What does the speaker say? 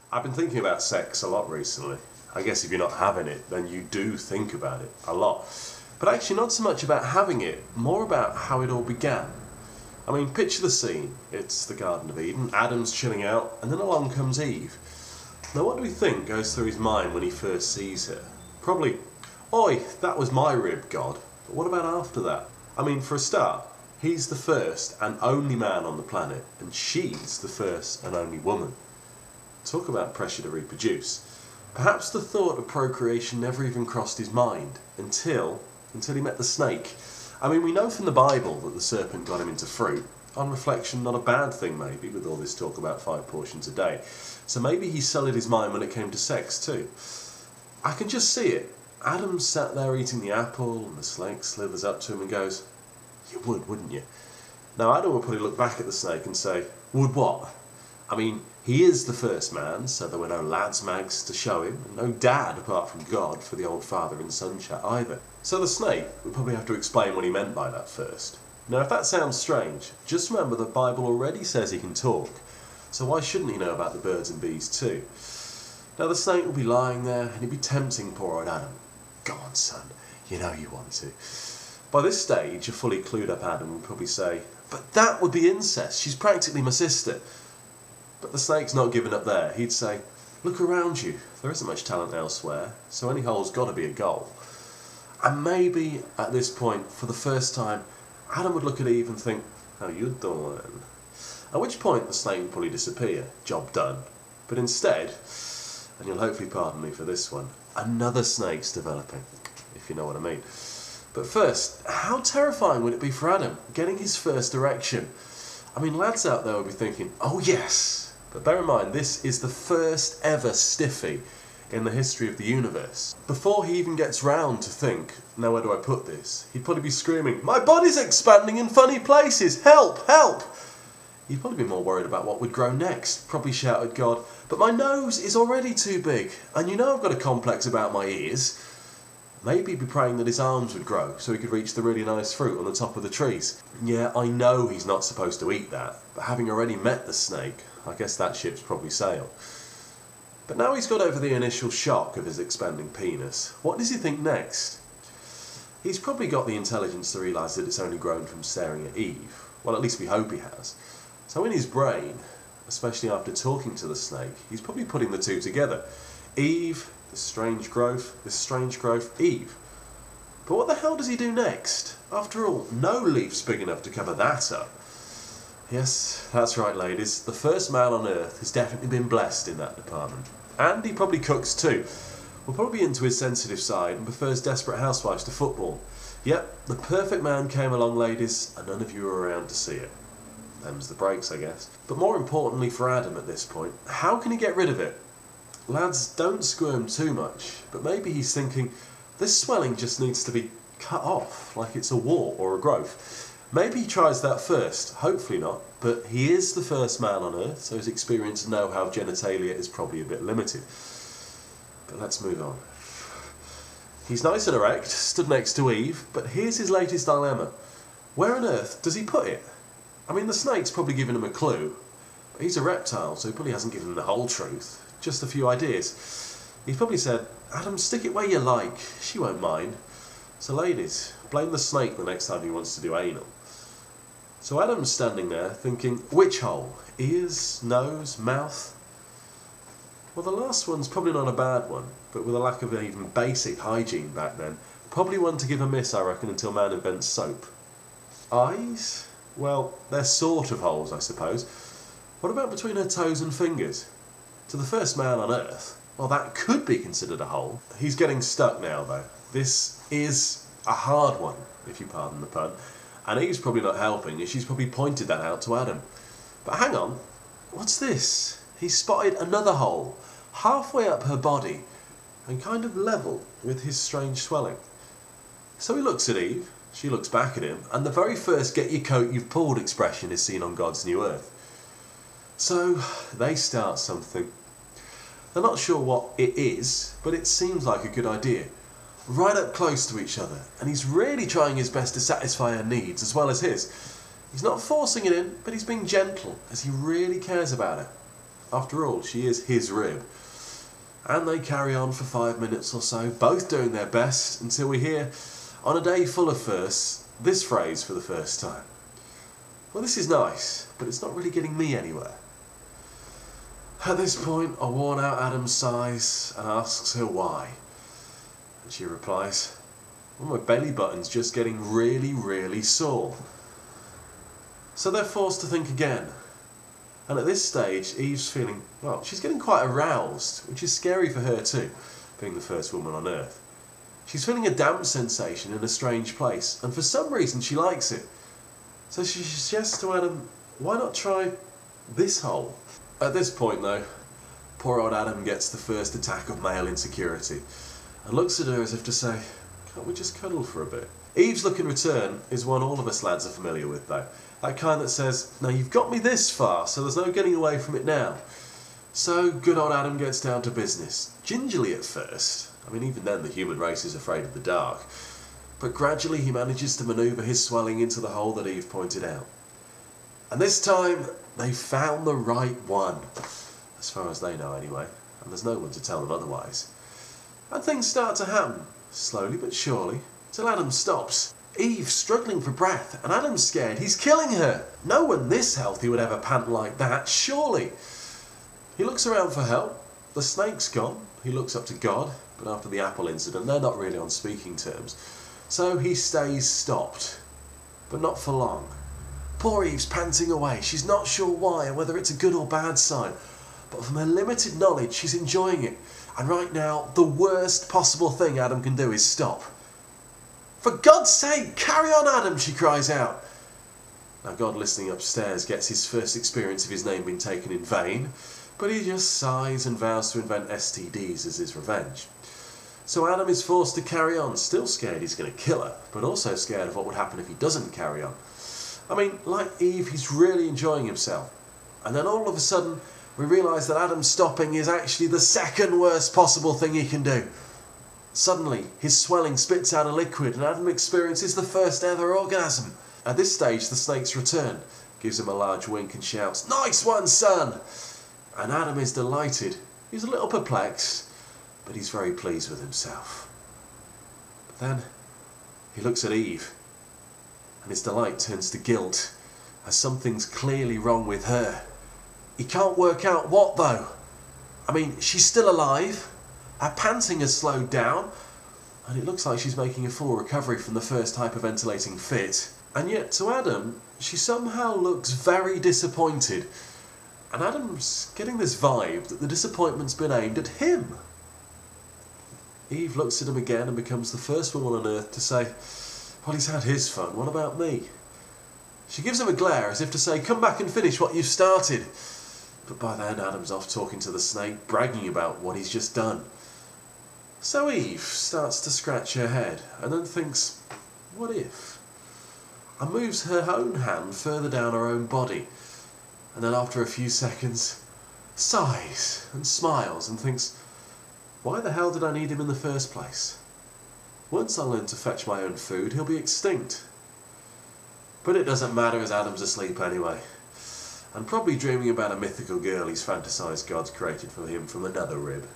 I've been thinking about sex a lot recently. I guess if you're not having it, then you do think about it a lot. But actually not so much about having it, more about how it all began. I mean, picture the scene. It's the Garden of Eden, Adam's chilling out, and then along comes Eve. Now what do we think goes through his mind when he first sees her? Probably, "Oi, that was my rib, God." But what about after that? I mean, for a start, he's the first and only man on the planet, and she's the first and only woman. Talk about pressure to reproduce. Perhaps the thought of procreation never even crossed his mind until he met the snake. I mean, we know from the Bible that the serpent got him into fruit. On reflection, not a bad thing maybe, with all this talk about 5 portions a day. So maybe he sullied his mind when it came to sex too. I can just see it. Adam sat there eating the apple, and the snake slithers up to him and goes, "You would, wouldn't you?" Now Adam would probably look back at the snake and say, "Would what?" I mean, he is the first man, so there were no lads mags to show him, and no dad apart from God for the old father and son chat either. So the snake would probably have to explain what he meant by that first. Now if that sounds strange, just remember the Bible already says he can talk, so why shouldn't he know about the birds and bees too? Now the snake will be lying there, and he'd be tempting poor old Adam. "Go on, son, you know you want to." By this stage, a fully clued up Adam would probably say, "But that would be incest, she's practically my sister." But the snake's not giving up there. He'd say, "Look around you, there isn't much talent elsewhere, so any hole's got to be a goal." And maybe at this point, for the first time, Adam would look at Eve and think, "How you doing?" At which point the snake would probably disappear, job done. But instead, and you'll hopefully pardon me for this one, another snake's developing, if you know what I mean. But first, how terrifying would it be for Adam, getting his first erection? I mean, lads out there would be thinking, "Oh yes!" But bear in mind, this is the first ever stiffy in the history of the universe. Before he even gets round to think, "Now where do I put this?" he'd probably be screaming, "My body's expanding in funny places! Help! Help!" He'd probably be more worried about what would grow next. Probably shout at God, "But my nose is already too big, and you know I've got a complex about my ears." Maybe he'd be praying that his arms would grow so he could reach the really nice fruit on the top of the trees. Yeah, I know he's not supposed to eat that, but having already met the snake, I guess that ship's probably sailed. But now he's got over the initial shock of his expanding penis, what does he think next? He's probably got the intelligence to realise that it's only grown from staring at Eve. Well, at least we hope he has. So in his brain, especially after talking to the snake, he's probably putting the two together. Eve, this strange growth, Eve. But what the hell does he do next? After all, no leaf's big enough to cover that up. Yes, that's right ladies, the first man on earth has definitely been blessed in that department. And he probably cooks too. Will probably be into his sensitive side and prefers Desperate Housewives to football. Yep, the perfect man came along ladies, and none of you were around to see it. Them's the breaks, I guess. But more importantly for Adam at this point, how can he get rid of it? Lads, don't squirm too much, but maybe he's thinking, this swelling just needs to be cut off, like it's a wart or a growth. Maybe he tries that first, hopefully not, but he is the first man on earth, so his experience and know-how of genitalia is probably a bit limited. But let's move on. He's nice and erect, stood next to Eve, but here's his latest dilemma. Where on earth does he put it? I mean, the snake's probably given him a clue, but he's a reptile, so he probably hasn't given him the whole truth, just a few ideas. He's probably said, "Adam, stick it where you like, she won't mind." So ladies, blame the snake the next time he wants to do anal. So Adam's standing there thinking, which hole? Ears, nose, mouth? Well, the last one's probably not a bad one, but with a lack of even basic hygiene back then, probably one to give a miss, I reckon, until man invents soap. Eyes? Well, they're sort of holes, I suppose. What about between her toes and fingers? To the first man on earth, well, that could be considered a hole. He's getting stuck now, though. This is a hard one, if you pardon the pun. And Eve's probably not helping, as she's probably pointed that out to Adam. But hang on, what's this? He's spotted another hole, halfway up her body, and kind of level with his strange swelling. So he looks at Eve, she looks back at him, and the very first "get your coat you've pulled" expression is seen on God's new earth. So they start something. They're not sure what it is, but it seems like a good idea. Right up close to each other, and he's really trying his best to satisfy her needs as well as his. He's not forcing it in, but he's being gentle, as he really cares about her. After all, she is his rib. And they carry on for 5 minutes or so, both doing their best, until we hear, on a day full of firsts, this phrase for the first time. Well, this is nice, but it's not really getting me anywhere. At this point, a worn-out Adam sighs and asks her why. And she replies, well, my belly button's just getting really, really sore. So they're forced to think again. And at this stage, Eve's feeling, well, she's getting quite aroused, which is scary for her too, being the first woman on Earth. She's feeling a damp sensation in a strange place, and for some reason she likes it. So she suggests to Adam, why not try this hole? At this point though, poor old Adam gets the first attack of male insecurity, and looks at her as if to say, can't we just cuddle for a bit? Eve's look in return is one all of us lads are familiar with though. That kind that says, now you've got me this far, so there's no getting away from it now. So good old Adam gets down to business. Gingerly at first. I mean, even then the human race is afraid of the dark. But gradually he manages to manoeuvre his swelling into the hole that Eve pointed out. And this time, they found the right one. As far as they know anyway. And there's no one to tell them otherwise. And things start to happen, slowly but surely, till Adam stops. Eve's struggling for breath, and Adam's scared he's killing her. No one this healthy would ever pant like that, surely. He looks around for help. The snake's gone. He looks up to God, but after the apple incident, they're not really on speaking terms. So he stays stopped. But not for long. Poor Eve's panting away. She's not sure why, or whether it's a good or bad sign. But from her limited knowledge, she's enjoying it. And right now, the worst possible thing Adam can do is stop. For God's sake, carry on, Adam, she cries out. Now God, listening upstairs, gets his first experience of his name being taken in vain, but he just sighs and vows to invent STDs as his revenge. So Adam is forced to carry on, still scared he's going to kill her, but also scared of what would happen if he doesn't carry on. I mean, like Eve, he's really enjoying himself. And then all of a sudden, we realise that Adam stopping is actually the second worst possible thing he can do. Suddenly, his swelling spits out a liquid and Adam experiences the first ever orgasm. At this stage, the snake's return, gives him a large wink and shouts, "Nice one, son!" And Adam is delighted. He's a little perplexed, but he's very pleased with himself. But then, he looks at Eve, and his delight turns to guilt, as something's clearly wrong with her. He can't work out what, though. I mean, she's still alive. Her panting has slowed down, and it looks like she's making a full recovery from the first hyperventilating fit. And yet, to Adam, she somehow looks very disappointed. And Adam's getting this vibe that the disappointment's been aimed at him. Eve looks at him again and becomes the first woman on Earth to say, well, he's had his fun, what about me? She gives him a glare as if to say, come back and finish what you've started. But by then, Adam's off talking to the snake, bragging about what he's just done. So Eve starts to scratch her head, and then thinks, what if? And moves her own hand further down her own body, and then after a few seconds, sighs and smiles and thinks, why the hell did I need him in the first place? Once I learn to fetch my own food, he'll be extinct. But it doesn't matter as Adam's asleep anyway, and probably dreaming about a mythical girl he's fantasised God's created for him from another rib.